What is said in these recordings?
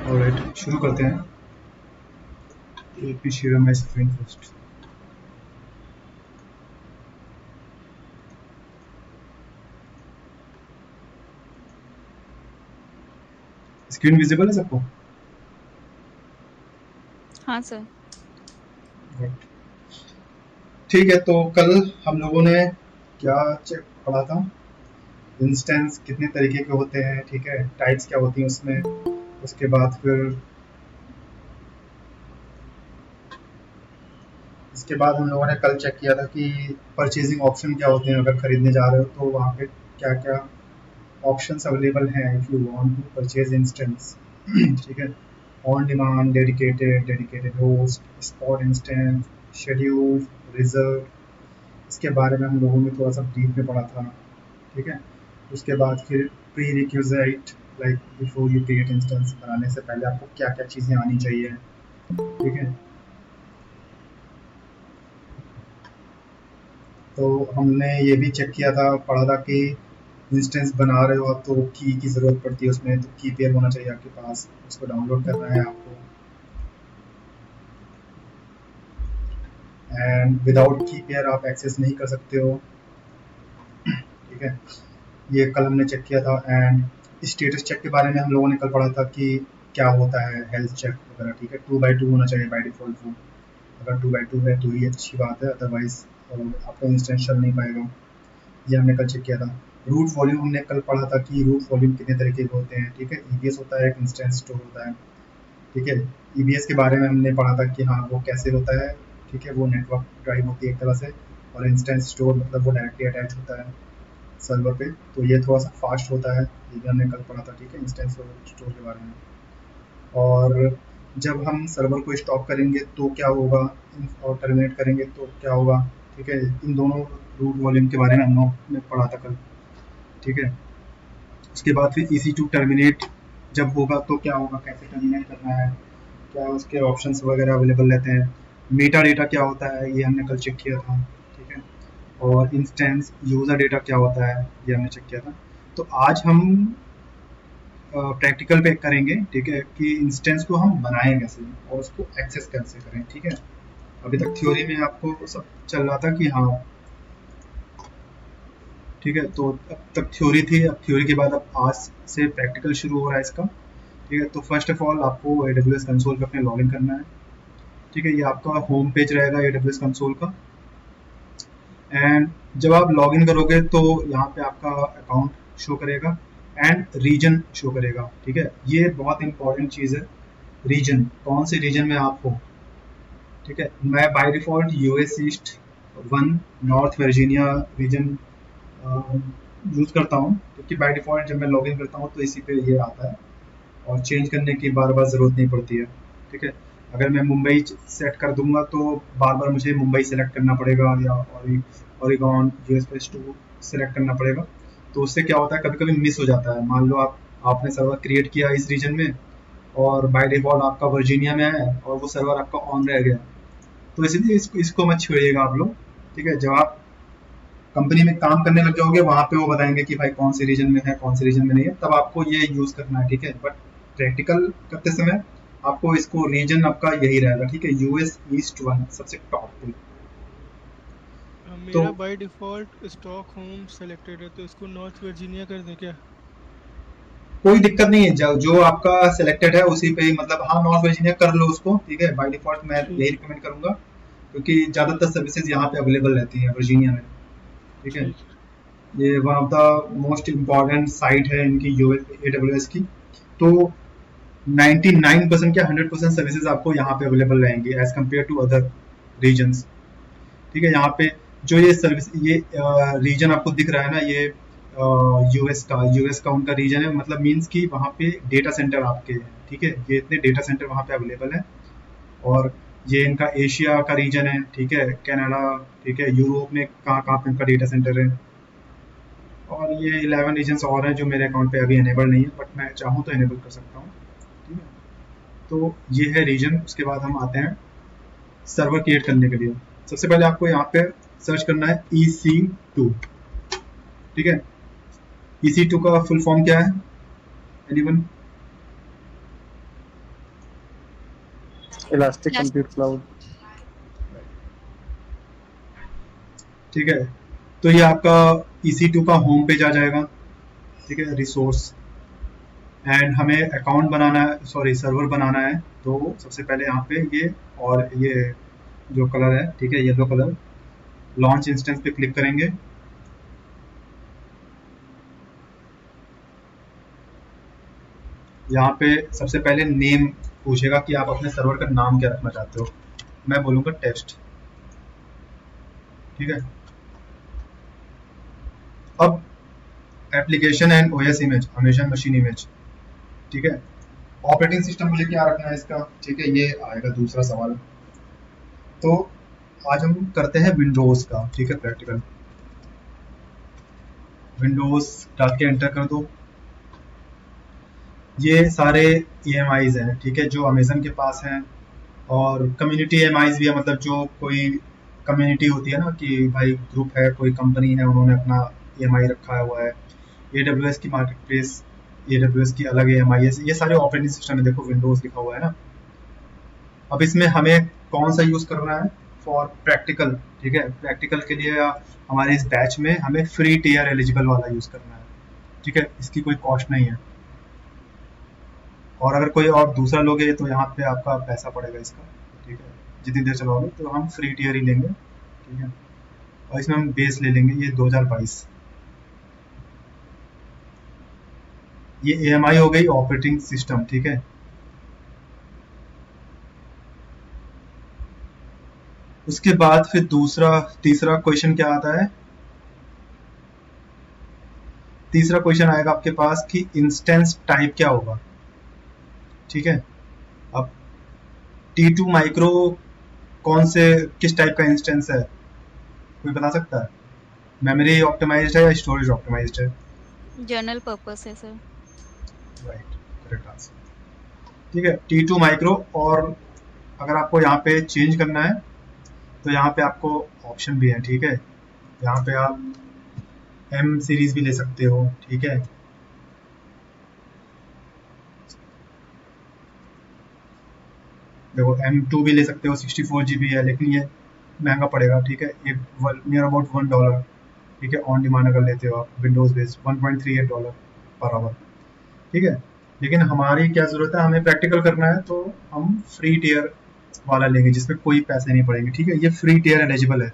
Alright, शुरू करते हैं। Let me share my screen first. Screen visible है सबको? हाँ सर। Good. ठीक है, तो कल हम लोगों ने क्या चेक पढ़ा था? इंस्टेंस कितने तरीके के होते हैं, ठीक है, टाइप्स क्या होती हैं उसमें। उसके बाद फिर इसके बाद हम लोगों ने कल चेक किया था कि परचेजिंग ऑप्शन क्या होते हैं, अगर खरीदने जा रहे हो तो वहाँ पे क्या क्या ऑप्शंस अवेलेबल हैं if you want to purchase instance. ठीक है, on demand, dedicated host, spot instance, schedule, reserve, इसके बारे में हम लोगों ने थोड़ा सा ब्रीफ में पढ़ा था। ठीक है, उसके बाद फिर pre requisite, like before you create instance, बनाने से पहले आपको क्या क्या चीज़ें आनी चाहिए। ठीक है, तो हमने ये भी चेक किया था, पढ़ा था कि इंस्टेंस बना रहे हो आप तो की ज़रूरत पड़ती है उसमें, तो की पेयर होना चाहिए आपके पास, उसको डाउनलोड करना है आपको, एंड विदाउट की पेयर आप एक्सेस नहीं कर सकते हो। ठीक है, ये कल हमने चेक किया था। एंड स्टेटस चेक के बारे में हम लोगों ने कल पढ़ा था कि क्या होता है हेल्थ चेक वगैरह। ठीक है, 2x2 होना चाहिए बाई डिफ़ॉल्ट वो, अगर 2x2 है तो ही अच्छी बात है, अदरवाइज आपका इंस्टेंस चल नहीं पाएगा। ये हमने कल चेक किया था। रूट वॉल्यूम हमने कल पढ़ा था कि रूट वॉल्यूम कितने तरीके के होते हैं। ठीक है, ईबीएस होता है, एक इंस्टेंस स्टोर होता है। ठीक है, ईबीएस के बारे में हमने पढ़ा था कि हाँ वो कैसे होता है। ठीक है, वो नेटवर्क ड्राइव होती है एक तरह से, और इंस्टेंस स्टोर मतलब वो डायरेक्टली अटैच होता है सर्वर पे, तो ये थोड़ा सा फास्ट होता है। ये भी हमने कल पढ़ा था। ठीक है, इंस्टेंस स्टोर के बारे में। और जब हम सर्वर को स्टॉप करेंगे तो क्या होगा, और टर्मिनेट करेंगे तो क्या होगा। ठीक है, इन दोनों रूट वॉल्यूम के बारे में हम लोगों ने पढ़ा था कल। ठीक है, उसके बाद फिर EC2 टर्मिनेट जब होगा तो क्या होगा, कैसे टर्मिनेट करना है, क्या उसके ऑप्शंस वगैरह अवेलेबल रहते हैं। मेटा डेटा क्या होता है, ये हमने कल चेक किया था। ठीक है, और इंस्टेंस यूज़र डेटा क्या होता है, ये हमने चेक किया था। तो आज हम प्रैक्टिकल पे करेंगे। ठीक है, कि इंस्टेंस को हम बनाएं कैसे और उसको एक्सेस कैसे करें। ठीक है, अभी तक थ्योरी में आपको सब चल रहा था कि हाँ, ठीक है, तो अब तक थ्योरी थी, अब थ्योरी के बाद अब आज से प्रैक्टिकल शुरू हो रहा है इसका। ठीक है, तो फर्स्ट ऑफ ऑल आपको AWS कंसोल पे अपने लॉगिन करना है। ठीक है, ये आपका होम पेज रहेगा AWS कंसोल का। एंड जब आप लॉगिन करोगे तो यहाँ पे आपका अकाउंट शो करेगा एंड रीजन शो करेगा। ठीक है, ये बहुत इंपॉर्टेंट चीज़ है, रीजन, कौन से रीजन में आप हो। ठीक है, मैं by default US east 1 North Virginia region use करता हूँ, क्योंकि बाय डिफ़ॉल्ट जब मैं लॉगिन करता हूँ तो इसी पे ये आता है, और चेंज करने की बार बार ज़रूरत नहीं पड़ती है। ठीक है, अगर मैं मुंबई सेट कर दूंगा तो बार बार मुझे मुंबई सेलेक्ट करना पड़ेगा, या ओरिगॉन US+2 सेलेक्ट करना पड़ेगा। तो उससे क्या होता है, कभी कभी मिस हो जाता है। मान लो आपने सर्वर क्रिएट किया इस रीजन में, और बाय डिफ़ॉल्ट आपका वर्जीनिया में है और वो सर्वर आपका ऑन रह गया, तो इसलिए इसको मत छोड़िएगा आप लोग। ठीक है, जब आप कंपनी में काम करने लग जाओगे वहाँ पे वो बताएंगे कि भाई कौन से रीजन में है कौन से रीजन में नहीं है, तब आपको ये यूज़ करना है। ठीक है, बट प्रैक्टिकल करते समय आपको इसको रीजन आपका यही रहेगा। ठीक है, US ईस्ट 1 सबसे टॉप पे। तो मेरा by default stock home selected है, तो इसको नॉर्थ वर्जीनिया कर दें क्या? कोई दिक्कत नहीं है, जो आपका सिलेक्टेड है उसी पे ही, मतलब हाँ नॉर्थ वर्जीनिया कर लो उसको। ठीक है, बाय डिफॉल्ट मैं ठीक। यही रिकमेंड करूंगा, क्योंकि ज़्यादातर सर्विसेज यहाँ पे अवेलेबल रहती हैं वर्जीनिया में। ठीक है, ठीक। ये one of the most important site है इनकी AWS की। तो 99% क्या 100% सर्विसेज आपको यहाँ पे अवेलेबल रहेंगी as compared to other regions. ठीक है, यहाँ पे जो ये सर्विस, ये रीजन आपको दिख रहा है ना, ये यूएस का उनका रीजन है, मतलब मीन्स कि वहाँ पे डेटा सेंटर आपके हैं। ठीक है, ये इतने डेटा सेंटर वहाँ पे अवेलेबल है। और ये इनका एशिया का रीजन है। ठीक है, कनाडा, ठीक है, यूरोप में कहाँ कहाँ पे इनका डेटा सेंटर है। और ये 11 रीजन्स और हैं जो मेरे अकाउंट पे अभी एनेबल नहीं है, बट मैं चाहूँ तो एनेबल कर सकता हूँ। ठीक है, तो ये है रीजन। उसके बाद हम आते हैं सर्वर क्रिएट करने के लिए। सबसे पहले आपको यहाँ पे सर्च करना है EC2। ठीक है, EC2 का फुल फॉर्म क्या है, anyone? Elastic Last compute cloud. ठीक है, तो ये आपका EC2 का होम पेज आ जाएगा। ठीक है, रिसोर्स एंड हमें अकाउंट बनाना है, सॉरी सर्वर बनाना है। तो सबसे पहले यहाँ पे ये और ये जो कलर है, ठीक है, येलो कलर, लॉन्च इंस्टेंस पे क्लिक करेंगे। यहाँ पे सबसे पहले नेम पूछेगा कि आप अपने सर्वर का नाम क्या रखना चाहते हो। मैं बोलूँगा टेस्ट। ठीक है, अब application and OS image, Amazon machine image. ठीक है, ऑपरेटिंग सिस्टम मुझे क्या रखना है इसका। ठीक है, ये आएगा दूसरा सवाल। तो आज हम करते हैं विंडोज का। ठीक है, प्रैक्टिकल विंडोज डाल के एंटर कर दो। ये सारे EMIs हैं, ठीक है, जो अमेजन के पास हैं। और कम्युनिटी EMIs भी है, मतलब जो कोई कम्युनिटी होती है ना कि भाई ग्रुप है, कोई कंपनी है, उन्होंने अपना EMI रखा हुआ है। AWS की मार्केट प्लेस, AWS की अलग EMI है। ये सारे ऑपरेटिंग सिस्टम है, देखो विंडोज लिखा हुआ है ना। अब इसमें हमें कौन सा यूज़ करना है फॉर प्रैक्टिकल। ठीक है, प्रैक्टिकल के लिए हमारे इस बैच में हमें फ्री टीयर एलिजिबल वाला यूज़ करना है। ठीक है, इसकी कोई कॉस्ट नहीं है। और अगर कोई और दूसरा लोगे तो यहाँ पे आपका पैसा पड़ेगा इसका। ठीक है, जितनी देर चलाओगे, तो हम फ्री टीयर ही लेंगे। ठीक है, और इसमें हम बेस ले लेंगे ये 2022। ये EMI हो गई ऑपरेटिंग सिस्टम। ठीक है, उसके बाद फिर तीसरा क्वेश्चन क्या आता है। तीसरा क्वेश्चन आएगा आपके पास कि इंस्टेंस टाइप क्या होगा। ठीक है, अब T2 माइक्रो किस टाइप का इंस्टेंस है, कोई बता सकता है। मेमोरी ऑप्टिमाइज्ड है या स्टोरेज ऑप्टिमाइज्ड है। जनरल पर्पस है सर। Right, correct answer. ठीक है, T2 माइक्रो। और अगर आपको यहाँ पे चेंज करना है तो यहाँ पे आपको ऑप्शन भी है। ठीक है, यहाँ पे आप M सीरीज भी ले सकते हो। ठीक है, देखो M2 भी ले सकते हो, 64 GB है, लेकिन ये महंगा पड़ेगा। ठीक है, ये नियर अबाउट $1। ठीक है, ऑन डिमांड अगर लेते हो आप विंडोज बेस्ड, $1.38 पर आवर। ठीक है, लेकिन हमारी क्या ज़रूरत है, हमें प्रैक्टिकल करना है, तो हम फ्री टीयर वाला लेंगे जिसमें कोई पैसे नहीं पड़ेंगे। ठीक है, ये फ्री टीयर एलिजिबल है।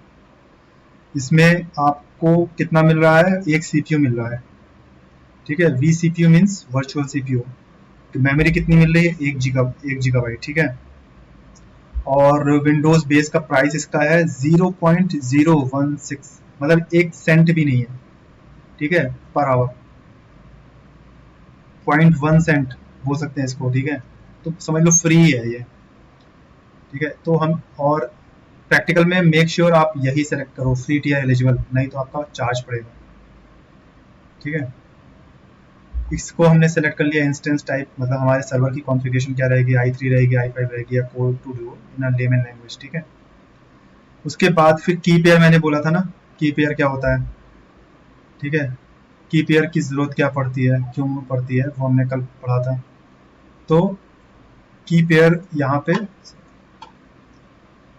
इसमें आपको कितना मिल रहा है, एक CPU मिल रहा है। ठीक है, vCPU मीन्स वर्चुअल CPU। तो मेमोरी कितनी मिल रही है, 1 GB। ठीक है, और विंडोज बेस का प्राइस इसका है 0.016, मतलब 1 सेंट भी नहीं है। ठीक है, पर आवर 0.1 सेंट बोल सकते हैं इसको। ठीक है, तो समझ लो फ्री है ये। ठीक है, तो हम और प्रैक्टिकल में मेक श्योर आप यही सेलेक्ट करो, फ्री टीयर एलिजिबल, नहीं तो आपका चार्ज पड़ेगा। ठीक है, इसको हमने सेलेक्ट कर लिया। इंस्टेंस टाइप मतलब हमारे सर्वर की कॉन्फ़िगरेशन क्या रहेगी, i3 रहेगी, i5 रहेगी, या core two duo in a layman language. ठीक है, उसके बाद फिर की पेयर, मैंने बोला था ना की पेयर क्या होता है। ठीक है, की पेयर की ज़रूरत क्या पड़ती है, क्यों पड़ती है, वो हमने कल पढ़ा था। तो की पेयर यहाँ पे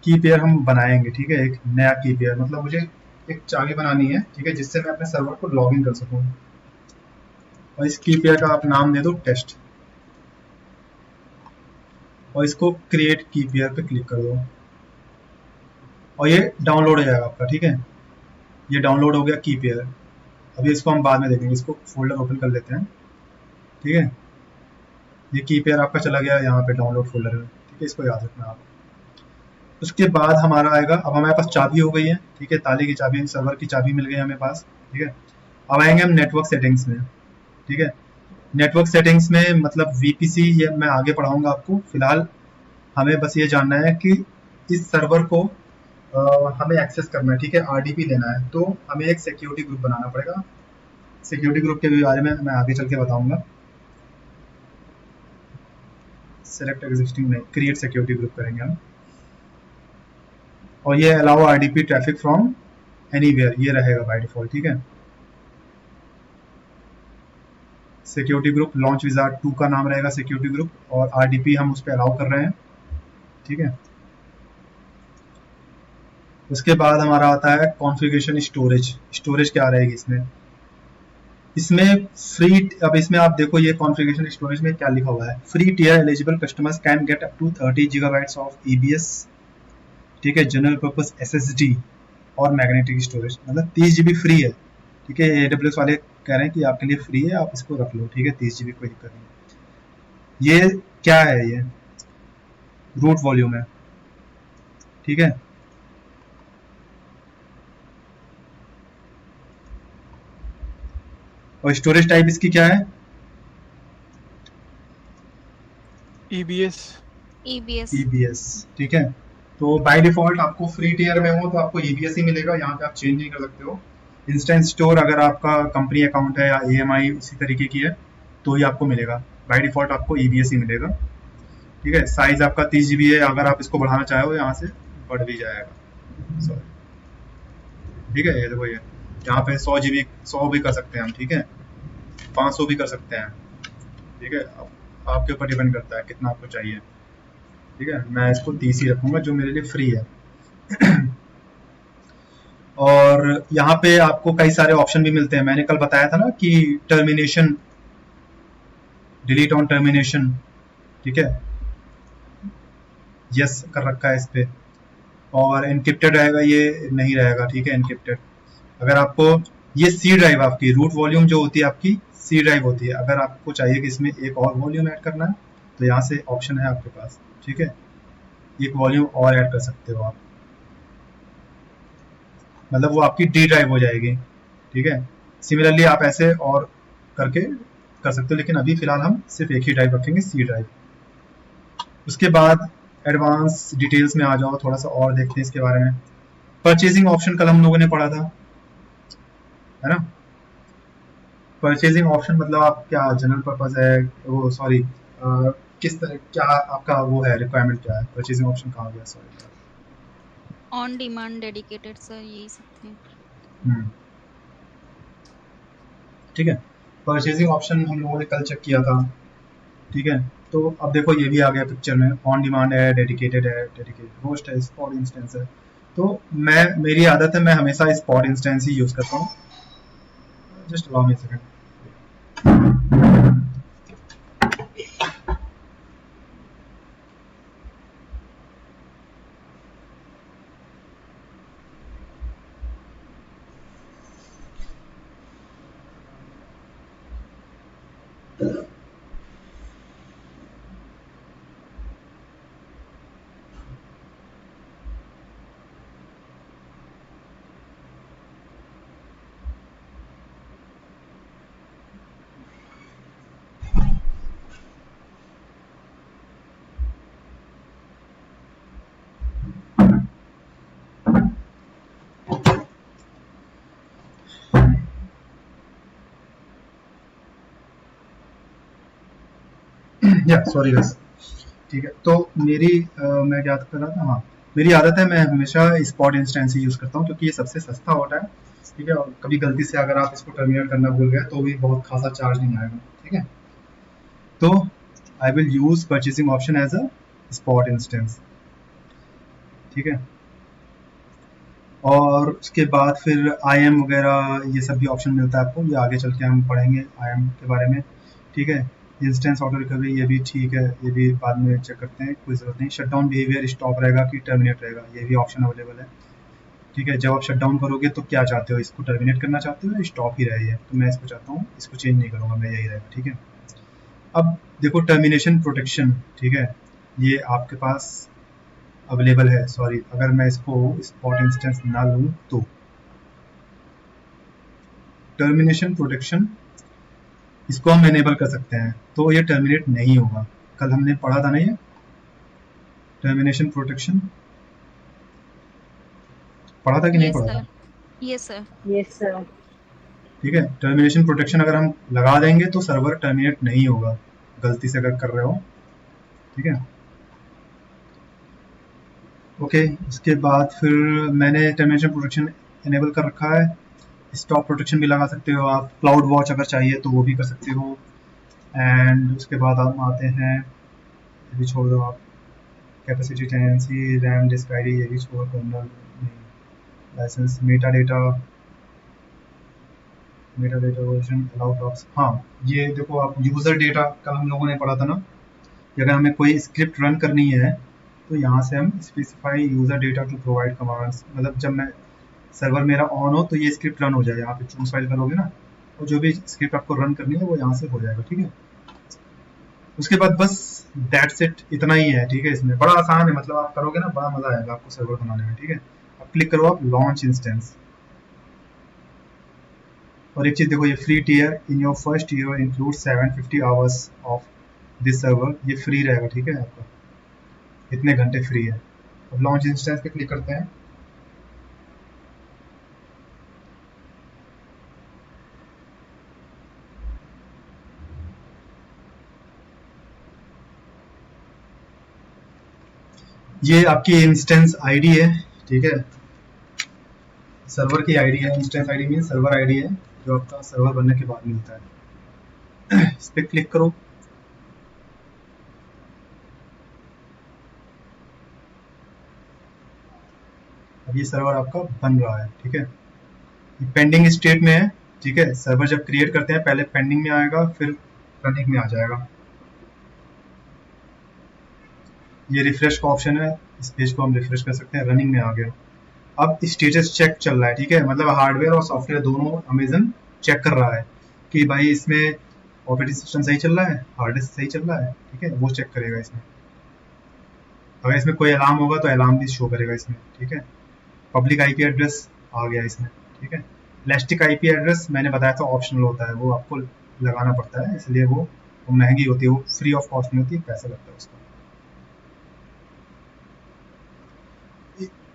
की पेयर हम बनाएंगे। ठीक है, एक नया की पेयर, मतलब मुझे एक चाबी बनानी है। ठीक है, जिससे मैं अपने सर्वर को लॉग इन कर सकूँ। और इस की पेयर का आप नाम दे दो टेस्ट, और इसको क्रिएट की पेयर पे क्लिक कर दो, और ये डाउनलोड हो जाएगा आपका। ठीक है, ये डाउनलोड हो गया की पेयर। अभी इसको हम बाद में देखेंगे, इसको फोल्डर ओपन कर लेते हैं। ठीक है, ये की पेयर आपका चला गया यहाँ पे डाउनलोड फोल्डर में। ठीक है, इसको याद रखना आप। उसके बाद हमारा आएगा, अब हमारे पास चाबी हो गई है। ठीक है, ताले की चाबी, सर्वर की चाबी मिल गई हमें पास। ठीक है, अब आएंगे हम नेटवर्क सेटिंग्स में। ठीक है, नेटवर्क सेटिंग्स में मतलब VPC, ये मैं आगे पढ़ाऊंगा आपको। फिलहाल हमें बस ये जानना है कि इस सर्वर को हमें एक्सेस करना है। ठीक है, RDP लेना है, तो हमें एक सिक्योरिटी ग्रुप बनाना पड़ेगा। सिक्योरिटी ग्रुप के बारे में मैं आगे चल के बताऊंगा। सेलेक्ट एग्जिस्टिंग नहीं, क्रिएट सिक्योरिटी ग्रुप करेंगे हम। और ये allow RDP traffic from anywhere, ये रहेगा बाय डिफॉल्ट। ठीक है, सिक्योरिटी ग्रुप लॉन्च विजार्ड 2 का नाम रहेगा सिक्योरिटी ग्रुप, और RDP हम उस पर अलाउ कर रहे हैं। ठीक है। उसके बाद हमारा आता है कॉन्फ़िगरेशन स्टोरेज। स्टोरेज क्या रहेगी इसमें? इसमें फ्री, अब इसमें आप देखो ये कॉन्फ़िगरेशन स्टोरेज में क्या लिखा हुआ है, free tier eligible customers can get up to 30 gigabytes of EBS, ठीक है, जनरल पर्पस एसएसडी और मैग्नेटिक स्टोरेज, मतलब 30 जीबी फ्री है। ठीक है, एडब्ल्यूएस वाले कह रहे हैं कि आपके लिए फ्री है, आप इसको रख लो, ठीक है, 30 जीबी, कोई दिक्कत नहीं। ये क्या है? ये रूट वॉल्यूम है, ठीक है। और स्टोरेज टाइप इसकी क्या है? EBS। EBS। ईबीएस, ठीक है। तो बाय डिफॉल्ट आपको फ्री टियर में हो तो आपको ईबीएस ही मिलेगा, यहाँ पे आप चेंज नहीं कर सकते हो। इंस्टेंस स्टोर अगर आपका कंपनी अकाउंट है या ईएमआई उसी तरीके की है तो ही आपको मिलेगा, बाय डिफॉल्ट आपको ईबीएस ही मिलेगा, ठीक है। साइज आपका 30 जीबी है, अगर आप इसको बढ़ाना चाहो यहाँ से बढ़ भी जाएगा, सॉरी, ठीक है। ये देखो, ये यहाँ पे 100 जीबी 100 भी कर सकते हैं हम, ठीक है, 500 भी कर सकते हैं, ठीक है। आपके ऊपर डिपेंड करता है कितना आपको चाहिए, ठीक है। मैं इसको 30 ही रखूंगा जो मेरे लिए फ्री है। और यहाँ पे आपको कई सारे ऑप्शन भी मिलते हैं, मैंने कल बताया था ना कि टर्मिनेशन, डिलीट ऑन टर्मिनेशन, ठीक है, यस कर रखा है इस पे। और एनक्रिप्टेड रहेगा, ये नहीं रहेगा, ठीक है, एनक्रिप्टेड। अगर आपको ये सी ड्राइव, आपकी रूट वॉल्यूम जो होती है आपकी सी ड्राइव होती है, अगर आपको चाहिए कि इसमें एक और वॉल्यूम ऐड करना है तो यहाँ से ऑप्शन है आपके पास, ठीक है, एक वॉल्यूम और ऐड कर सकते हो आप, मतलब वो आपकी डी ड्राइव हो जाएगी, ठीक है। सिमिलरली आप ऐसे और करके कर सकते हो, लेकिन अभी फिलहाल हम सिर्फ एक ही ड्राइव रखेंगे, सी ड्राइव। उसके बाद एडवांस डिटेल्स में आ जाओ, थोड़ा सा और देखते हैं इसके बारे में। परचेजिंग ऑप्शन कल हम लोगों ने पढ़ा था, है ना। परचेजिंग ऑप्शन मतलब आप क्या जनरल पर्पस है, वो सॉरी, किस तरह, क्या आपका वो है, रिक्वायरमेंट क्या है? परचेजिंग ऑप्शन कहाँ गया, sorry. On demand dedicated sir, यही सब थे। ठीक है, परचेजिंग ऑप्शन हम लोगों ने कल चेक किया था, ठीक है। तो अब देखो ये भी आ गया पिक्चर में, ऑन डिमांड है, डेडिकेटेड है, डेडिकेटेड होस्ट है, स्पॉट इंस्टेंस है। तो मैं, मेरी आदत है मैं हमेशा स्पॉट इंस्टेंस ही यूज करता हूँ। Just allow me second. या सॉरी बस, ठीक है। तो मेरी मैं क्या कर रहा था, हाँ, मेरी आदत है मैं हमेशा स्पॉट इंस्टेंस ही यूज करता हूँ क्योंकि ये सबसे सस्ता होता है, ठीक है। और कभी गलती से अगर आप इसको टर्मिनेट करना भूल गए तो भी बहुत खासा चार्ज नहीं आएगा, ठीक है। तो I will use purchasing option as a spot instance, ठीक है। और उसके बाद फिर आई एम वगैरह ये सब भी ऑप्शन मिलता है आपको, ये आगे चल के हम पढ़ेंगे आई एम के बारे में, ठीक है। इंस्टेंस ऑटो रिकवरी ये भी ठीक है, ये भी बाद में चेक करते हैं, कोई ज़रूरत नहीं। शट डाउन बिहेवियर स्टॉप रहेगा कि टर्मिनेट रहेगा, ये भी ऑप्शन अवेलेबल है, ठीक है। जब आप शट डाउन करोगे तो क्या चाहते हो, इसको टर्मिनेट करना चाहते हो या स्टॉप ही रहे, तो मैं इसको चाहता हूँ, इसको चेंज नहीं करूँगा मैं, यही रहेगा, ठीक है। अब देखो टर्मिनेशन प्रोटेक्शन, ठीक है, ये आपके पास अवेलेबल है, सॉरी अगर मैं इसको स्पॉट इंस्टेंस ना लूँ तो टर्मिनेशन प्रोटेक्शन इसको हम एनेबल कर सकते हैं, तो ये टर्मिनेट नहीं होगा। कल हमने पढ़ा था ना ये टर्मिनेशन प्रोटेक्शन, पढ़ा था कि नहीं यस पढ़ा सर। था? Yes sir. Yes sir. ठीक है, टर्मिनेशन प्रोटेक्शन अगर हम लगा देंगे तो सर्वर टर्मिनेट नहीं होगा, गलती से अगर कर रहे हो, ठीक है। ओके, इसके बाद फिर मैंने टर्मिनेशन प्रोटेक्शन इनेबल कर रखा है। स्टॉप प्रोटेक्शन भी लगा सकते हो आप, क्लाउड वॉच अगर चाहिए तो वो भी कर सकते हो। एंड उसके बाद हम आते हैं, ये भी छोड़ दो आप, capacity, tenancy, RAM, disk ID, ये भी छोड़ kernel, license, meta data version, allow tags. हाँ, ये देखो आप यूज़र डेटा कल हम लोगों ने पढ़ा था ना कि अगर हमें कोई स्क्रिप्ट रन करनी है तो यहाँ से हम specify user data to provide commands, मतलब जब मैं सर्वर मेरा ऑन हो तो ये स्क्रिप्ट रन हो जाए, यहाँ पे चूज फाइल करोगे ना और जो भी स्क्रिप्ट आपको रन करनी है वो यहाँ से हो जाएगा, ठीक है। उसके बाद बस दैट्स इट, इतना ही है, ठीक है। इसमें बड़ा आसान है, मतलब आप करोगे ना बड़ा मजा आएगा आपको सर्वर बनाने में, ठीक है। अब क्लिक करो आप लॉन्च इंस्टेंस, और एक चीज देखो, ये free tier in your first year include 750 hours of this server, ये फ्री रहेगा, ठीक है। आपका इतने घंटे फ्री है। अब लॉन्च इंस्टेंस पे क्लिक करते हैं। ये आपकी इंस्टेंस आईडी है, ठीक है। सर्वर की आईडी है, instance ID mean server ID है, जो आपका सर्वर बनने के बाद मिलता है। इस पे क्लिक करो। अब ये सर्वर आपका बन रहा है, ठीक है। ये पेंडिंग स्टेट में है, ठीक है। सर्वर जब क्रिएट करते हैं पहले पेंडिंग में आएगा, फिर रनिंग में आ जाएगा। ये रिफ्रेश का ऑप्शन है, इस पेज को हम रिफ्रेश कर सकते हैं, रनिंग में आ गया। अब स्टेटस चेक चल रहा है, ठीक है। मतलब हार्डवेयर और सॉफ्टवेयर दोनों अमेजन चेक कर रहा है कि भाई इसमें ऑपरेटिंग सिस्टम सही चल रहा है, हार्ड डिस्क सही चल रहा है, ठीक है। वो चेक करेगा इसमें। अगर इसमें कोई अलार्म होगा तो अलार्म भी शो करेगा इसमें, ठीक है। पब्लिक आईपी एड्रेस आ गया इसमें, ठीक है। इलास्टिक आईपी एड्रेस मैंने बताया था ऑप्शनल होता है, वो आपको लगाना पड़ता है, इसलिए वो महंगी होती है, वो फ्री ऑफ कॉस्ट नहीं होती, पैसा लगता है उसका।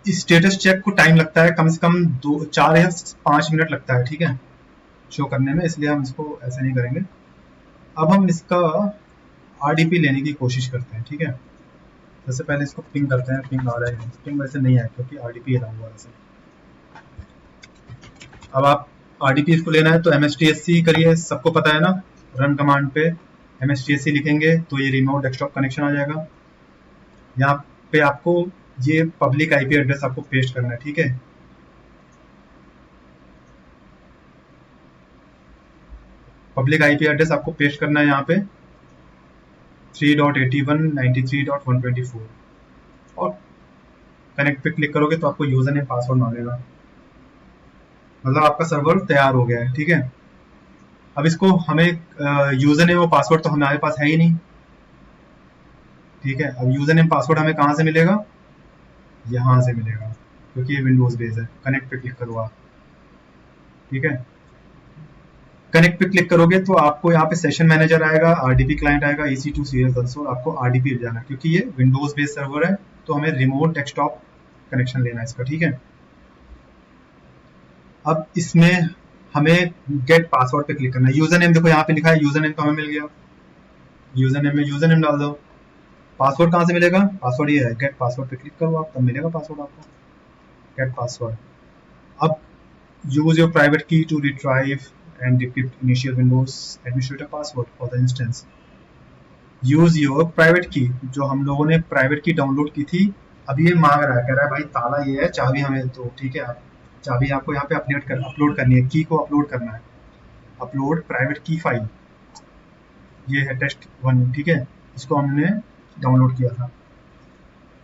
स्टेटस चेक को टाइम लगता है, कम से कम 4 या 5 मिनट लगता है, ठीक है, शो करने में, इसलिए हम इसको ऐसे नहीं करेंगे। अब हम इसका आरडीपी लेने की कोशिश करते हैं, ठीक है। सबसे पहले इसको पिंग करते हैं, पिंग आ रहा है, पिंग वैसे नहीं है क्योंकि आरडीपी अलाउ हुआ है वैसे। अब आप आरडीपी इसको लेना है तो MSTSC करिए, सबको पता है ना। रन कमांड पे MSTSC लिखेंगे तो ये रिमोट डेस्कटॉप कनेक्शन आ जाएगा। यहाँ पे आपको ये पब्लिक आईपी एड्रेस आपको पेस्ट करना है, ठीक है। पब्लिक आईपी एड्रेस आपको पेस्ट करना है यहाँ पे 3.81.93.124, और कनेक्ट पे क्लिक करोगे तो आपको यूजर नेम पासवर्ड मांगेगा। मतलब आपका सर्वर तैयार हो गया है, ठीक है। अब इसको हमें यूजर नेम और पासवर्ड तो हमारे पास है ही नहीं, ठीक है। अब यूजर नेम पासवर्ड हमें कहाँ से मिलेगा, यहाँ से मिलेगा, क्योंकि ये विंडोज बेस है। कनेक्ट पे क्लिक करो आप, ठीक है। कनेक्ट पे क्लिक करोगे तो आपको यहाँ पे सेशन मैनेजर आएगा, आरडीपी क्लाइंट आएगा, EC2 सीरियल कंसोल, आपको आरडीपी जाना है क्योंकि ये विंडोज बेस्ड सर्वर है, तो हमें रिमोट डेस्कटॉप कनेक्शन लेना है इसका, ठीक है। अब इसमें हमें गेट पासवर्ड पे क्लिक करना है। यूजर नेम देखो यहाँ पे लिखा है, यूजर नेम तो हमें मिल गया, यूजर नेम में यूजर नेम डाल दो। पासवर्ड कहाँ से मिलेगा, पासवर्ड ये है, गेट पासवर्ड पे क्लिक करो आप, तब मिलेगा पासवर्ड आपको, गेट पासवर्ड। अब use your private key to retrieve and decrypt initial Windows administrator password for the instance. Use your private key, जो हम लोगों ने प्राइवेट की डाउनलोड की थी। अब ये मांग रहा है, कह रहा है भाई ताला ये है, चाबी हमें तो, ठीक है। आप चाबी आपको यहाँ पे अपलोड करनी है, की को अपलोड करना है। अपलोड प्राइवेट की फाइल, ये है test1, ठीक है। इसको हमने डाउनलोड किया था,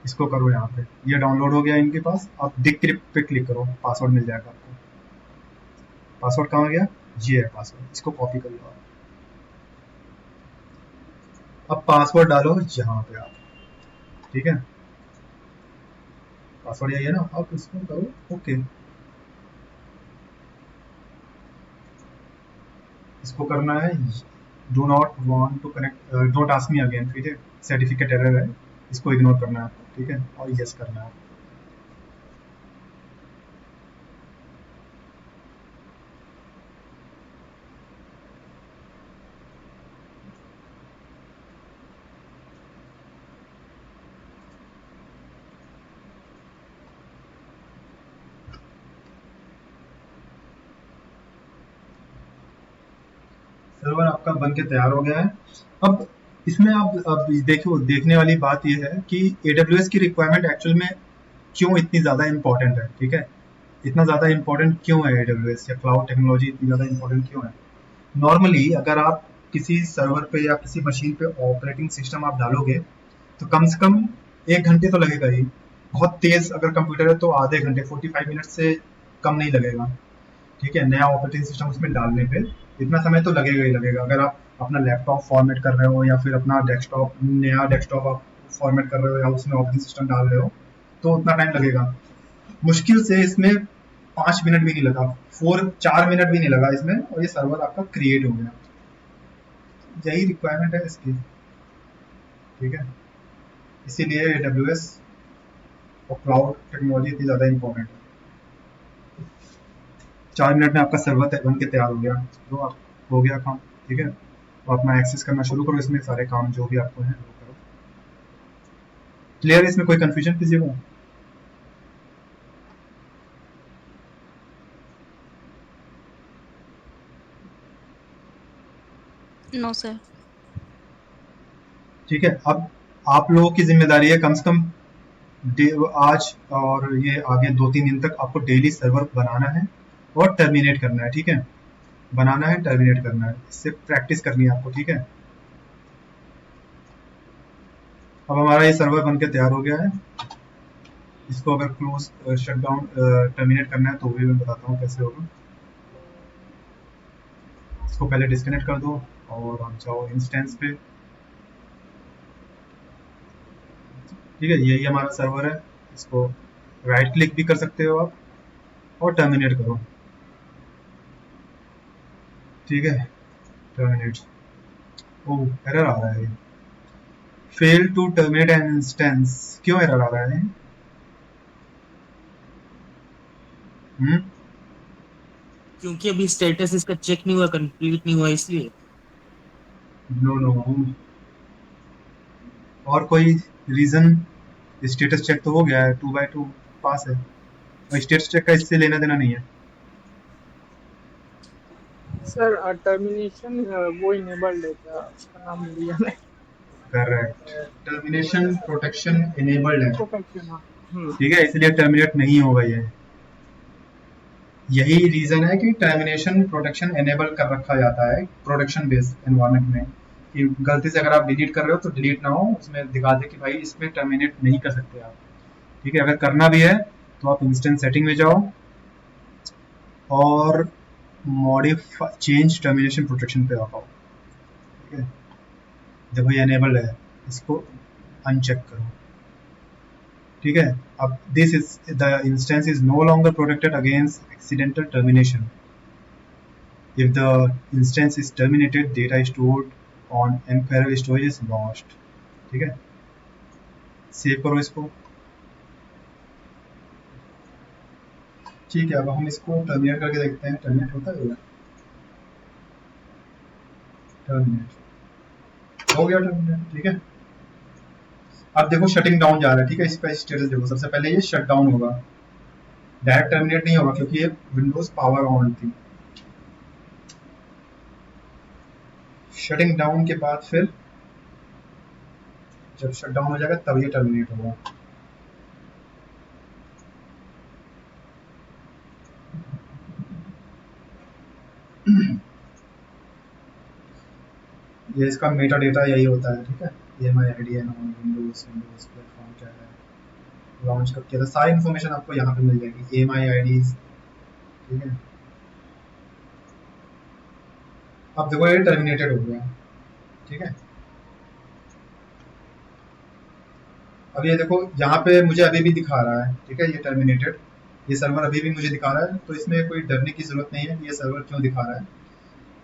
इसको करो यहाँ पे, ये डाउनलोड हो गया इनके पास। अब डिक्रिप्ट पे क्लिक करो, पासवर्ड मिल जाएगा आपको। पासवर्ड कहाँ गया, ये है पासवर्ड, इसको कॉपी कर लो आप। अब पासवर्ड डालो यहाँ पे आप, ठीक है। पासवर्ड यही है ना, अब इसको करो ओके। इसको करना है do not want to connect, don't ask me again, ठीक है, सर्टिफिकेट एरर है, इसको इग्नोर करना है आपको, ठीक है, और यस करना है। सर्वर आपका बन के तैयार हो गया है। अब इसमें आप अब देखो, देखने वाली बात यह है कि AWS की रिक्वायरमेंट एक्चुअल में क्यों इतनी ज़्यादा इंपॉर्टेंट है, ठीक है। इतना ज़्यादा इंपॉर्टेंट क्यों है AWS या क्लाउड टेक्नोलॉजी इतनी ज़्यादा इंपॉर्टेंट क्यों है? नॉर्मली अगर आप किसी सर्वर पे या किसी मशीन पे ऑपरेटिंग सिस्टम आप डालोगे तो कम से कम 1 घंटे तो लगेगा ही। बहुत तेज अगर कंप्यूटर है तो आधे घंटे 45 मिनट से कम नहीं लगेगा, ठीक है। नया ऑपरेटिंग सिस्टम उसमें डालने पे इतना समय तो लगेगा ही लगेगा। अगर आप अपना लैपटॉप फॉर्मेट कर रहे हो या फिर अपना डेस्कटॉप, नया डेस्कटॉप आप फॉर्मेट कर रहे हो या उसमें ऑपरेटिंग सिस्टम डाल रहे हो तो उतना टाइम लगेगा। मुश्किल से इसमें 5 मिनट भी नहीं लगा, 4 मिनट भी नहीं लगा इसमें, और ये सर्वर आपका क्रिएट हो गया। यही रिक्वायरमेंट है इसकी, ठीक है। इसीलिए AWS और क्लाउड टेक्नोलॉजी इतनी ज़्यादा इंपॉर्टेंट है। 4 मिनट में आपका सर्वर बन के तैयार हो गया, तो आप हो गया काम, ठीक है। तो अपना एक्सेस करना शुरू करो, इसमें सारे काम जो भी आपको हैं वो करो। क्लियर है? इसमें कोई कंफ्यूजन किसी को? No sir. ठीक है। अब आप लोगों की जिम्मेदारी है कम से कम आज और ये आगे 2-3 दिन तक आपको डेली सर्वर बनाना है और टर्मिनेट करना है, ठीक है। बनाना है, टर्मिनेट करना है, इससे प्रैक्टिस करनी है आपको, ठीक है। अब हमारा ये सर्वर बन के तैयार हो गया है। इसको अगर क्लोज शट डाउन टर्मिनेट करना है तो भी मैं बताता हूँ कैसे होगा। इसको पहले डिस्कनेक्ट कर दो और आप जाओ इंस्टेंस पे, ठीक है। यही हमारा सर्वर है। इसको राइट क्लिक भी कर सकते हो आप और टर्मिनेट करो, ठीक है। टर्मिनेट, ओह एरर आ रहा है, fail to terminate an instance. क्यों एरर आ रहा है? हम्म, क्योंकि अभी स्टेटस इसका चेक नहीं हुआ, कंप्लीट नहीं हुआ, इसलिए। नो नो, और कोई रीजन? स्टेटस चेक तो हो गया है, 2x2 पास है, और स्टेटस चेक का इससे लेना देना नहीं है। सर टर्मिनेशन वो इनेबल्ड है क्या, उसका नाम लिया मैं। करेक्ट, टर्मिनेशन प्रोटेक्शन इनेबल्ड है, प्रोटेक्शन, हाँ। ठीक है, इसलिए टर्मिनेट नहीं होगा ये। यही रीजन है कि टर्मिनेशन प्रोटेक्शन एनेबल कर रखा जाता है प्रोडक्शन बेस्ड एनवायरनमेंट में, कि गलती से अगर आप डिलीट कर रहे हो तो डिलीट ना हो, उसमें दिखा दे कि भाई इसमें टर्मिनेट नहीं कर सकते आप, ठीक है। अगर करना भी है तो आप इंस्टेंस सेटिंग में जाओ और मॉडिफाई चेंज टर्मिनेशन प्रोटेक्शन पे आ पाओ, ठीक है। देखो ये एनेबल्ड है, इसको अनचेक करो, ठीक है। अब this is the instance is no longer protected against accidental termination. If the instance is terminated, data stored on mParallel storage is lost, ठीक है। सेव करो इसको, ठीक है। अब हम इसको टर्मिनेट करके देखते हैं, टर्मिनेट होता है? टर्मिनेट हो गया, टर्मिनेट, ठीक है। अब देखो शटिंग डाउन जा रहा है, ठीक है। इसका स्टेटस देखो, सबसे पहले ये शट डाउन होगा, डायरेक्ट टर्मिनेट नहीं होगा क्योंकि ये विंडोज पावर ऑन थी। शटिंग डाउन के बाद फिर जब शट डाउन हो जाएगा तब ये टर्मिनेट होगा। ये इसका मेटा डेटा यही होता है, ठीक है। EMI ID है, विंडोज विंडोज प्लेटफॉर्म क्या है, लॉन्च कब किया था, सारी इन्फॉर्मेशन आपको यहाँ पे मिल जाएगी, EMI IDs, ठीक है। अब देखो ये टर्मिनेटेड हो गया, ठीक है। अब ये देखो यहाँ पे मुझे अभी भी दिखा रहा है, ठीक है, ये टर्मिनेटेड, ये सर्वर अभी भी मुझे दिखा रहा है, तो इसमें कोई डरने की जरूरत नहीं है। ये सर्वर क्यों दिखा रहा है?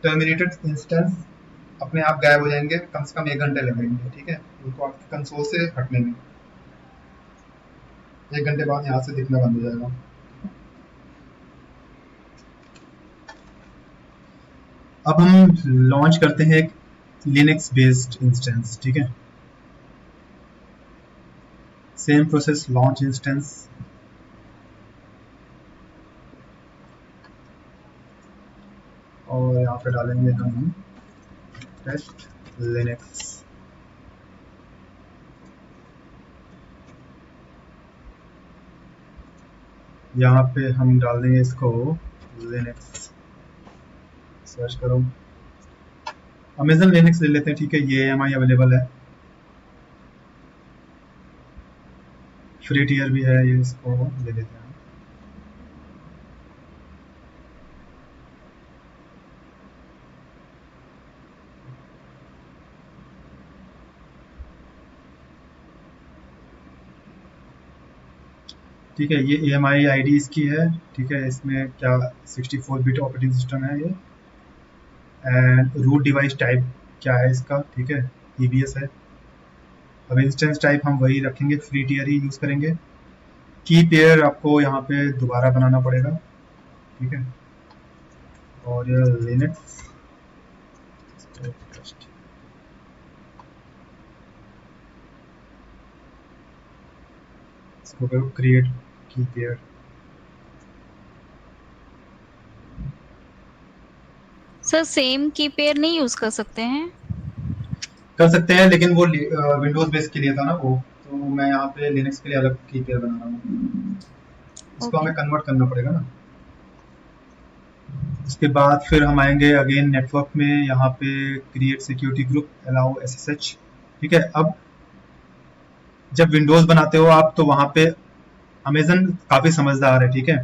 टर्मिनेटेड इंस्टेंस अपने आप गायब हो जाएंगे, कम से कम 1 घंटे लगेंगे, ठीक है, उनको आपके कंसोल से हटने में। 1 घंटे बाद यहाँ से दिखना बंद हो जाएगा। अब हम लॉन्च करते हैं एक लिनक्स बेस्ड इंस्टेंस, ठीक है। सेम प्रोसेस, लॉन्च इंस्टेंस, और यहाँ पे डालेंगे हम टेस्ट लिनक्स, यहाँ पे हम डाल देंगे इसको लिनक्स, सर्च करो अमेजन लिनक्स ले लेते हैं, ठीक है, ये EMI अवेलेबल है, फ्री टीयर भी है, ये इसको ले लेते हैं। ठीक है, ये EMI ID इसकी है, ठीक है, इसमें क्या 64 बिट ऑपरेटिंग सिस्टम है ये, एंड रूट डिवाइस टाइप क्या है इसका, ठीक है, EBS है। अब इंस्टेंस टाइप हम वही रखेंगे, फ्री टीयर ही यूज़ करेंगे। की पेयर आपको यहाँ पे दोबारा बनाना पड़ेगा, ठीक है, और ये लिनक्स इसको करो क्रिएट की पेयर। सर सेम की पेयर नहीं यूज कर सकते हैं? कर सकते हैं, लेकिन वो विंडोज बेस के लिए था ना वो, तो मैं यहाँ पे लिनक्स के लिए अलग की पेयर बना रहा हूँ, इसको ओके। हमें कन्वर्ट करना पड़ेगा ना। उसके बाद फिर हम आएंगे अगेन नेटवर्क में, यहाँ पे create security group, allow SSH, ठीक है। अब जब विंडोज बनाते हो आप तो वहाँ पे अमेजन काफ़ी समझदार है, ठीक है,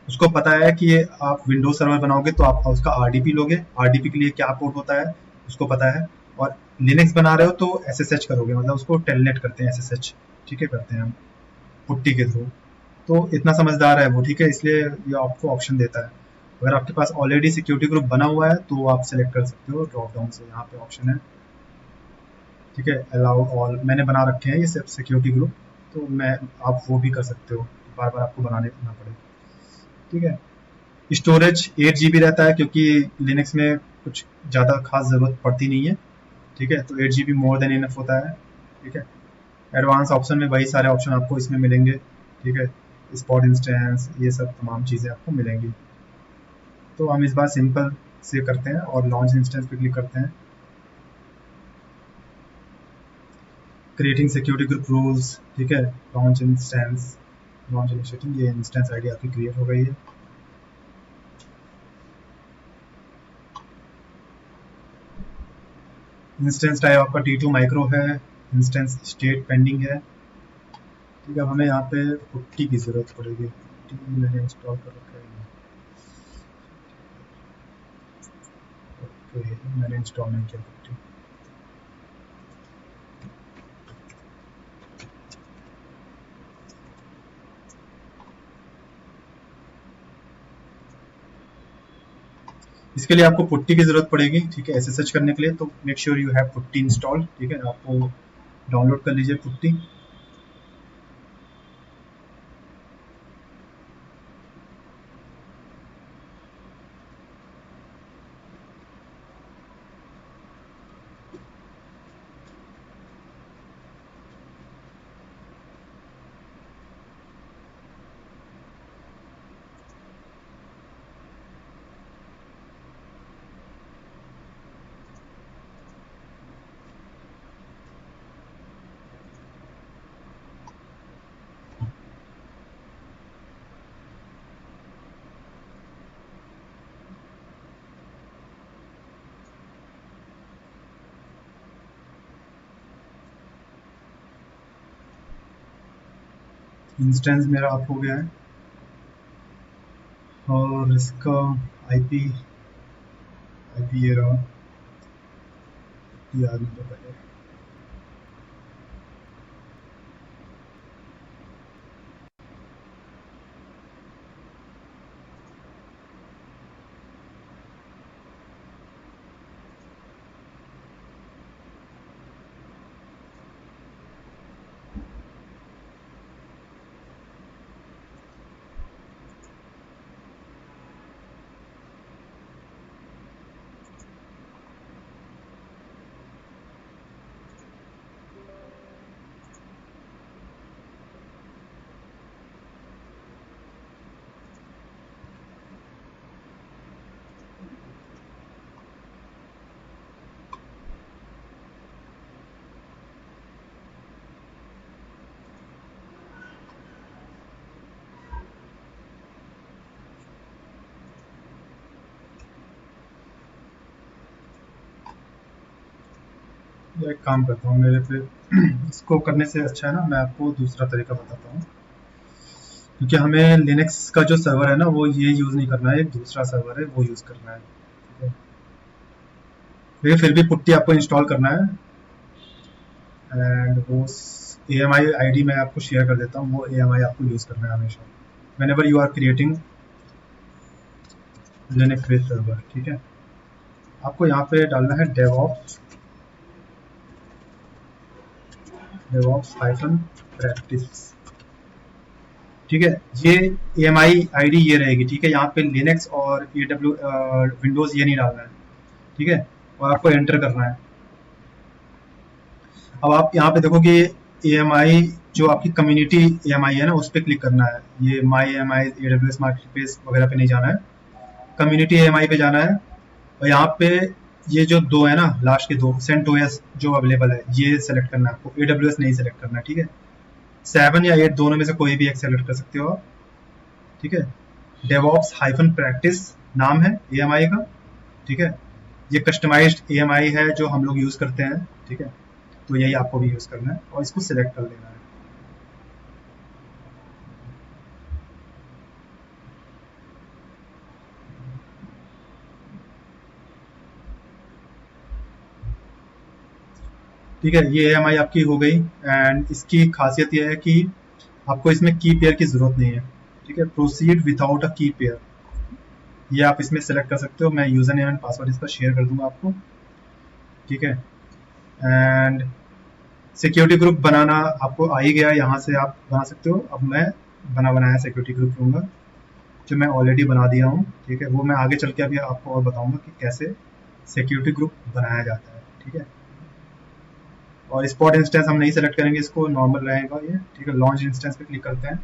उसको पता है कि ये आप विंडोज सर्वर बनाओगे तो आप उसका RDP लोगे, RDP के लिए क्या पोर्ट होता है उसको पता है, और लिनक्स बना रहे हो तो SSH करोगे, मतलब उसको टेलनेट करते हैं SSH, ठीक है, करते हैं हम पुट्टी के थ्रू। तो इतना समझदार है वो, ठीक है, इसलिए ये आपको ऑप्शन देता है। अगर आपके पास ऑलरेडी सिक्योरिटी ग्रुप बना हुआ है तो आप सेलेक्ट कर सकते हो ड्रॉप डाउन से, यहाँ पे ऑप्शन है, ठीक है, अलाउ ऑल, मैंने बना रखे हैं ये सब सिक्योरिटी ग्रुप, तो मैं आप वो भी कर सकते हो, बार बार आपको बनाने ना पड़े, ठीक है। स्टोरेज 8 GB रहता है, क्योंकि लिनक्स में कुछ ज़्यादा खास ज़रूरत पड़ती नहीं है, ठीक है, तो 8 GB मोर देन इनफ होता है, ठीक है। एडवांस ऑप्शन में वही सारे ऑप्शन आपको इसमें मिलेंगे, ठीक है, स्पॉट इंस्टेंस, ये सब तमाम चीज़ें आपको मिलेंगी। तो हम इस बार सिंपल से करते हैं और लॉन्च इंस्टेंस पे क्लिक करते हैं। क्रिएटिंग सिक्योरिटी ग्रुप रूल्स, ठीक है, लॉन्च इंस्टेंस, लॉन्च इनिशिएटिंग, ये इंस्टेंस आईडी आपकी क्रिएट हो गई है। इंस्टेंस टाइप आपका T2 माइक्रो है, इंस्टेंस स्टेट पेंडिंग है, ठीक है। अब हमें यहाँ पे पुट्टी की ज़रूरत पड़ेगी, पुट्टी मैंने इंस्टॉल कर रखा है, ओके, मैंने इंस्टॉल नहीं किया पुट्टी। इसके लिए आपको पुट्टी की ज़रूरत पड़ेगी, ठीक है, SSH करने के लिए, तो make sure you have putty install, ठीक है, आपको डाउनलोड कर लीजिए पुट्टी। इंस्टेंस मेरा अप हो गया है, और इसका आईपी आईपी ये रहा, याद नहीं था पहले। या एक काम करता हूँ, मेरे पे इसको करने से अच्छा है ना, मैं आपको दूसरा तरीका बताता हूँ। क्योंकि हमें लिनक्स का जो सर्वर है ना वो ये यूज़ नहीं करना है, एक दूसरा सर्वर है वो यूज़ करना है, ठीक है। लेकिन फिर भी पुट्टी आपको इंस्टॉल करना है, एंड वो AMI ID मैं आपको शेयर कर देता हूँ, वो AMI आपको यूज़ करना है हमेशा whenever you are creating Linux based server, ठीक है। आपको यहाँ पे डालना है DevOps हाइफन प्रैक्टिस, ठीक है। ये AMI ID ये रहेगी, ठीक है। यहाँ पे लिनक्स और विंडोज़ ये नहीं डालना है, ठीक है। और आपको एंटर करना है। अब आप यहाँ पे देखो कि AMI जो आपकी कम्युनिटी AMI है ना, उस पर क्लिक करना है। ये माई AMI AWS मार्केटप्लेस वगैरह पे नहीं जाना है, कम्युनिटी AMI पे जाना है। और यहाँ पे ये जो दो है ना, लास्ट के दो CentOS जो अवेलेबल है, ये सेलेक्ट करना है आपको, AWS नहीं सेलेक्ट करना है, ठीक है। 7 या 8 दोनों में से कोई भी एक सेलेक्ट कर सकते हो आप, ठीक है। DevOps हाइफन प्रैक्टिस नाम है AMI का, ठीक है। ये कस्टमाइज्ड AMI है जो हम लोग यूज़ करते हैं, ठीक है। तो यही आपको भी यूज़ करना है और इसको सिलेक्ट कर लेना है। ठीक है, ये AMI आपकी हो गई। एंड इसकी खासियत यह है कि आपको इसमें की पेयर की ज़रूरत नहीं है, ठीक है। प्रोसीड विदाउट अ की पेयर, ये आप इसमें सेलेक्ट कर सकते हो। मैं यूज़र नेम एंड पासवर्ड इसका शेयर कर दूंगा आपको, ठीक है। एंड सिक्योरिटी ग्रुप बनाना आपको आ ही गया, यहाँ से आप बना सकते हो। अब मैं बनाया सिक्योरिटी ग्रुप लूँगा, जो मैं ऑलरेडी बना दिया हूँ, ठीक है। वो मैं आगे चल के अभी आपको और बताऊँगा कि कैसे सिक्योरिटी ग्रुप बनाया जाता है, ठीक है। और स्पॉट इंस्टेंस हम नहीं सेलेक्ट करेंगे, इसको नॉर्मल रहेगा ये, ठीक है। लॉन्च इंस्टेंस पे क्लिक करते हैं।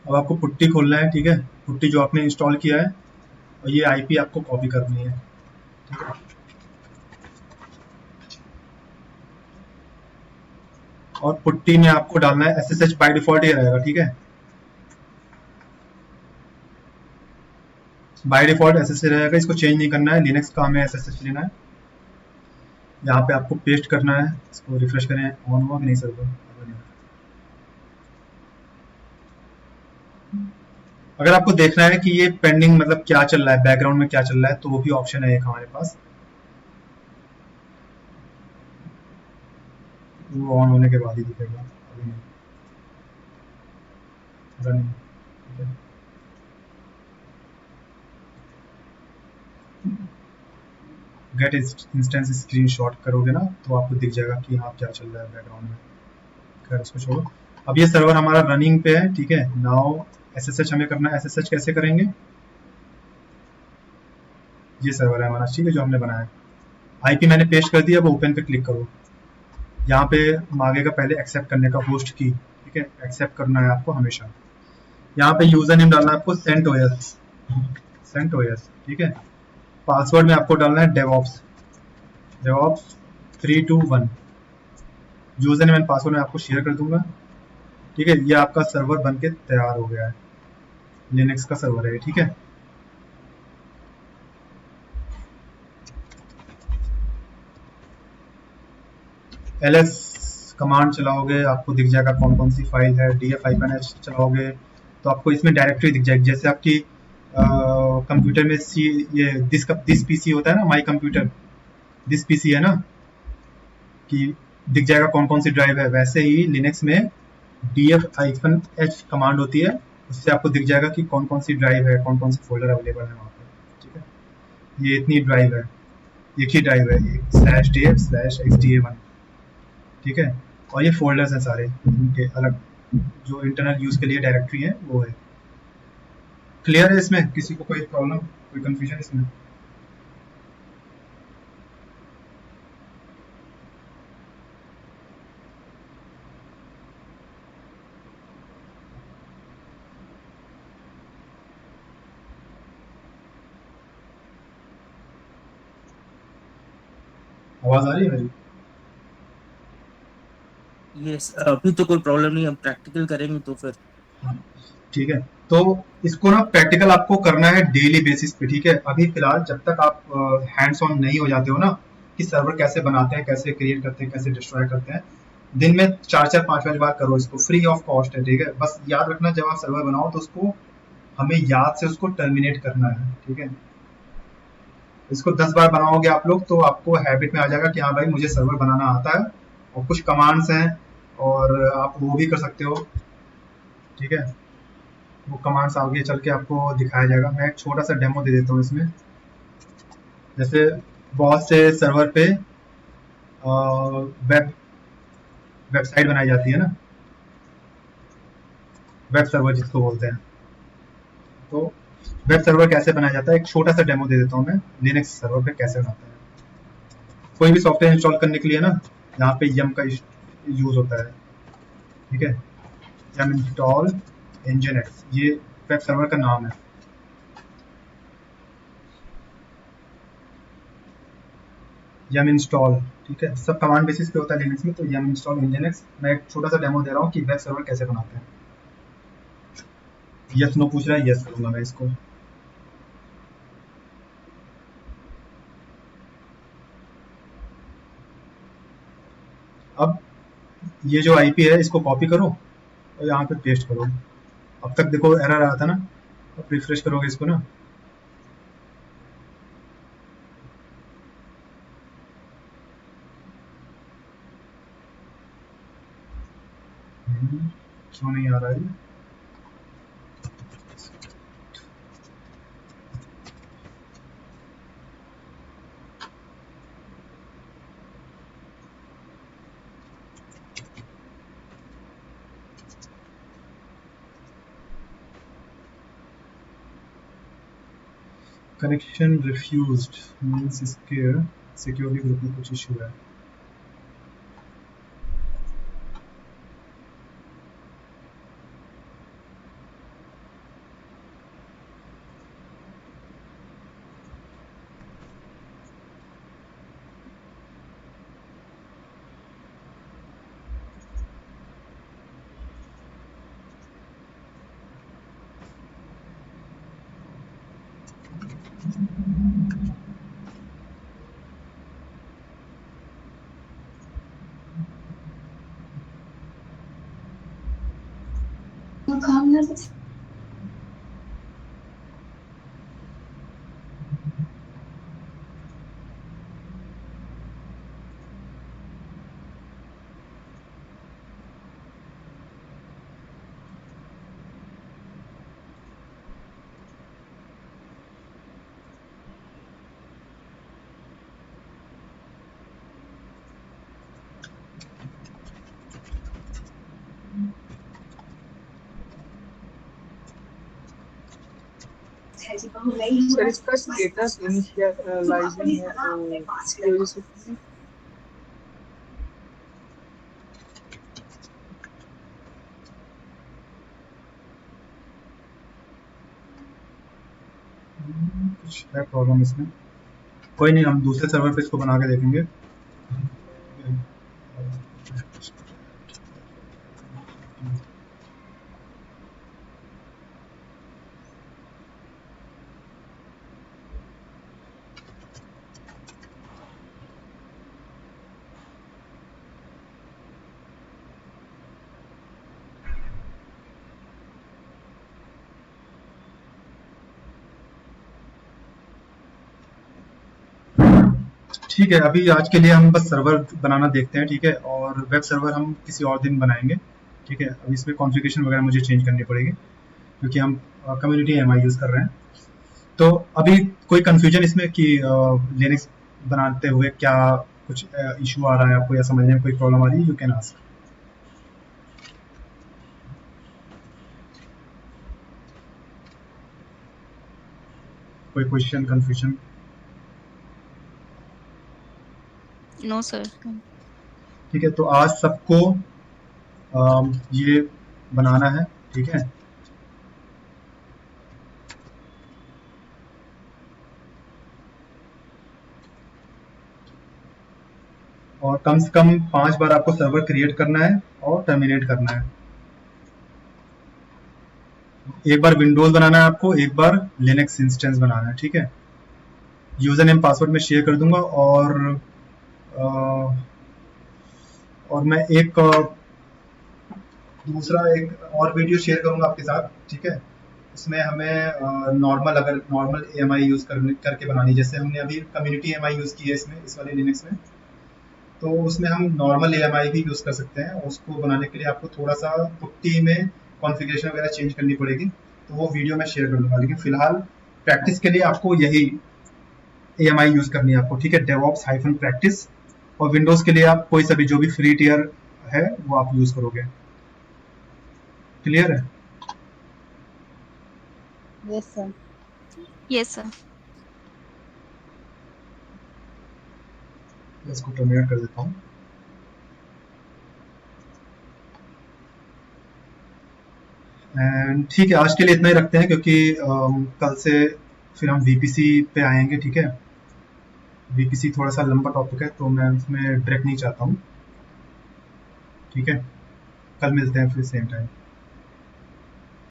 अब आपको पुट्टी खोलना है, ठीक है। पुट्टी जो आपने इंस्टॉल किया है, और ये IP आपको कॉपी करनी है, ठीक है। और पुट्टी में आपको डालना है SSH, बाय डिफॉल्ट ये रहेगा, ठीक है। बाय डिफॉल्ट SSH रहेगा, इसको चेंज नहीं करना है। लिनक्स का हमें SSH लेना है। यहाँ पे आपको पेस्ट करना है, इसको रिफ्रेश करें, ऑन हुआ कि नहीं सर्वर। अगर आपको देखना है कि ये पेंडिंग मतलब क्या चल रहा है, बैकग्राउंड में क्या चल रहा है, तो वो भी ऑप्शन है एक हमारे पास, वो ऑन होने के बाद ही दिखेगा, अभी नहीं। रनिंग, ठीक है। गेट इंस्टेंस स्क्रीनशॉट करोगे ना, तो आपको दिख जाएगा कि हाँ क्या चल रहा है बैकग्राउंड में। खैर उसको छोड़ो, अब ये सर्वर हमारा रनिंग पे है, ठीक है। नाउ SSH हमें करना है। SSH कैसे करेंगे, ये सर्वर है हमारा, ठीक है, जो हमने बनाया है। IP मैंने पेस्ट कर दिया, अब ओपन पे क्लिक करो। यहाँ पे मांगेगा पहले एक्सेप्ट करने का होस्ट की, ठीक है। एक्सेप्ट करना है आपको हमेशा। यहाँ पे यूजर नेम डालना है आपको CentOS, ठीक है। पासवर्ड में आपको डालना है DevOps 321। User name and password मैं आपको शेयर कर दूंगा, ठीक है। ये आपका सर्वर बन के तैयार हो गया है, लिनक्स का सर्वर है, ठीक है। ls कमांड चलाओगे, आपको दिख जाएगा कौन कौन सी फाइल है। df-h चलाओगे तो आपको इसमें डायरेक्टरी दिख जाएगी। जैसे आपकी कंप्यूटर में ये दिस पीसी होता है ना, माई कंप्यूटर दिस पीसी है ना, कि दिख जाएगा कौन कौन सी ड्राइव है। वैसे ही लिनक्स में df-h कमांड होती है, उससे आपको दिख जाएगा कि कौन कौन सी ड्राइव है, कौन कौन सी फोल्डर अवेलेबल है वहाँ पर, ठीक है। ये इतनी ड्राइव है, एक ही ड्राइव है, /df/xda1, ठीक है। और ये फोल्डर्स हैं सारे, इनके अलग जो इंटरनल यूज के लिए डायरेक्टरी है वो है। क्लियर है इसमें, किसी को कोई प्रॉब्लम, कोई कंफ्यूजन इसमें। आवाज आ रही है मेरी? यस, अभी तो कोई प्रॉब्लम नहीं, हम प्रैक्टिकल करेंगे तो फिर। हाँ, ठीक है। तो इसको ना प्रैक्टिकल आपको करना है डेली बेसिस पे, ठीक है। अभी फिलहाल जब तक आप हैंड्स ऑन नहीं हो जाते हो ना कि सर्वर कैसे बनाते हैं, कैसे क्रिएट करते हैं, कैसे डिस्ट्रॉय करते हैं, दिन में 4-4 5-5 बार करो इसको, फ्री ऑफ कॉस्ट है, ठीक है। बस याद रखना जब आप सर्वर बनाओ तो उसको हमें याद से उसको टर्मिनेट करना है, ठीक है। इसको 10 बार बनाओगे आप लोग तो आपको हैबिट में आ जाएगा कि हाँ भाई मुझे सर्वर बनाना आता है। और कुछ कमांड्स हैं और आप वो भी कर सकते हो, ठीक है। वो कमांड्स आगे चल के आपको दिखाया जाएगा। मैं एक छोटा सा डेमो दे देता हूँ इसमें। जैसे बहुत से सर्वर पे वेबसाइट बनाई जाती है ना, वेब सर्वर जिसको बोलते हैं। तो वेब सर्वर कैसे बनाया जाता है, एक छोटा सा डेमो दे देता हूँ मैं, लिनक्स सर्वर पे कैसे बनाता है। कोई भी सॉफ्टवेयर इंस्टॉल करने के लिए ना यहाँ पे यम का यूज होता है, ठीक है। यम इंस्टॉल nginx, ये वेब सर्वर का नाम है। यम इंस्टॉल, ठीक है, सब कमांड बेसिस पे होता है लिनक्स में। तो यम इंस्टॉल nginx, मैं एक छोटा सा डेमो दे रहा हूँ कि वेब सर्वर कैसे बनाते हैं। यस नो पूछ रहा है, यस करूंगा मैं इसको। अब ये जो आईपी है इसको कॉपी करो और यहाँ पे पेस्ट करो। अब तक देखो एरर आया था ना, अब रिफ्रेश करोगे इसको ना, क्यों नहीं आ रहा है? कनेक्शन रिफ्यूज्ड मींस इसके सिक्योरिटी ग्रुप में कुछ इशू है। सर इसका स्टेटस इनिशियलाइजिंग है तो इसकी वजह से कुछ है प्रॉब्लम इसमें, कोई नहीं, हम दूसरे सर्वर पे इसको बना के देखेंगे। ठीक है, अभी आज के लिए हम बस सर्वर बनाना देखते हैं, ठीक है। और वेब सर्वर हम किसी और दिन बनाएंगे, ठीक है। अब इसमें कॉन्फ़िगरेशन वगैरह मुझे चेंज करनी पड़ेगी क्योंकि हम कम्युनिटी एमआई यूज़ कर रहे हैं। तो अभी कोई कंफ्यूजन इसमें कि लिनक्स बनाते हुए क्या कुछ इशू आ रहा है आपको या समझने में कोई प्रॉब्लम आ रही है, यू कैन आस्क। कोई क्वेश्चन कंफ्यूजन? No sir. ठीक है, तो आज सबको ये बनाना है, ठीक है। और कम से कम 5 बार आपको सर्वर क्रिएट करना है और टर्मिनेट करना है। एक बार विंडोज बनाना है आपको, एक बार लिनक्स इंस्टेंस बनाना है, ठीक है। यूजर नेम पासवर्ड में शेयर कर दूंगा और मैं एक दूसरा एक और वीडियो शेयर करूंगा आपके साथ, ठीक है। इसमें हमें नॉर्मल, अगर नॉर्मल AMI यूज करके बनानी, जैसे हमने अभी कम्युनिटी AMI यूज की है इसमें, इस वाले लिनक्स में, तो उसमें हम नॉर्मल AMI भी यूज कर सकते हैं। उसको बनाने के लिए आपको थोड़ा सा पुट्टी में कॉन्फ़िगरेशन वगैरह चेंज करनी पड़ेगी, तो वो वीडियो मैं शेयर कर दूंगा। लेकिन फिलहाल प्रैक्टिस के लिए आपको यही AMI यूज करनी है आपको, ठीक है, DevOps-practice। और विंडोज के लिए आप कोई सा भी जो भी फ्री टियर है वो आप यूज करोगे। क्लियर है? Yes sir. Yes sir. इसको टर्मिनेट कर देता हूँ। एंड ठीक है, आज के लिए इतना ही रखते हैं, क्योंकि कल से फिर हम VPC पे आएंगे, ठीक है। VPC थोड़ा सा लंबा टॉपिक है, तो मैं उसमें ब्रेक नहीं चाहता हूँ, ठीक है। कल मिलते हैं फिर सेम टाइम।